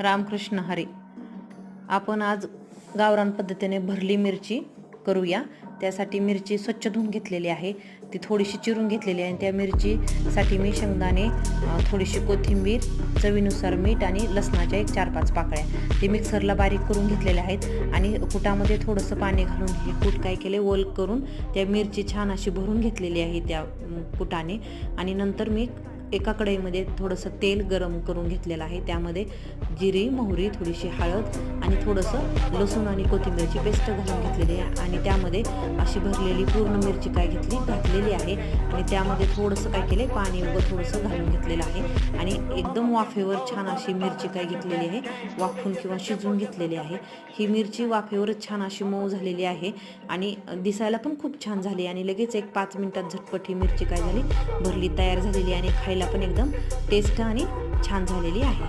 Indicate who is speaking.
Speaker 1: रामकृष्ण हरी. आपण आज गावरान पद्धतीने भरली मिरची करूया. त्यासाठी मिरची स्वच्छ धुवून घेतलेली आहे, ती थोडीशी चिरून घेतलेली आहे. त्या मिरचीसाठी मी शेंगदाणे, थोडीशी कोथिंबीर, चवीनुसार मीठ आणि लसणाच्या 4-5 पाकळ्या ते मिक्सरला बारीक करून घेतलेले आहेत. आणि कुटामध्ये थोडंसं पाणी घालून हे कूट काय केले ओल करून त्या मिरची छान अशी भरून घेतलेली आहे त्या कुटाने. आणि नंतर मी एका कढईमध्ये थोडंसं तेल गरम करून घेतलेलं आहे. त्यामध्ये जिरी, मोहरी, थोडीशी हळद आणि थोडंसं लसूण आणि कोथिंबीरची पेस्ट घालून घेतलेली आहे. आणि त्यामध्ये अशी भरलेली पूर्ण मिरची घातलेली आहे. आणि त्यामध्ये थोडंसं काय केले पाणी थोडंसं घालून घेतलेलं आहे. आणि एकदम वाफेवर छान अशी मिरची घेतलेली आहे, वाफून किंवा शिजवून घेतलेली आहे. ही मिरची वाफेवरच छान अशी मऊ झालेली आहे आणि दिसायला पण खूप छान झाली. आणि लगेच 1-5 मिनिटात झटपट ही मिरची झाली भरली तयार झालेली आणि खायला पण एकदम टेस्ट आणि छान झालेली आहे.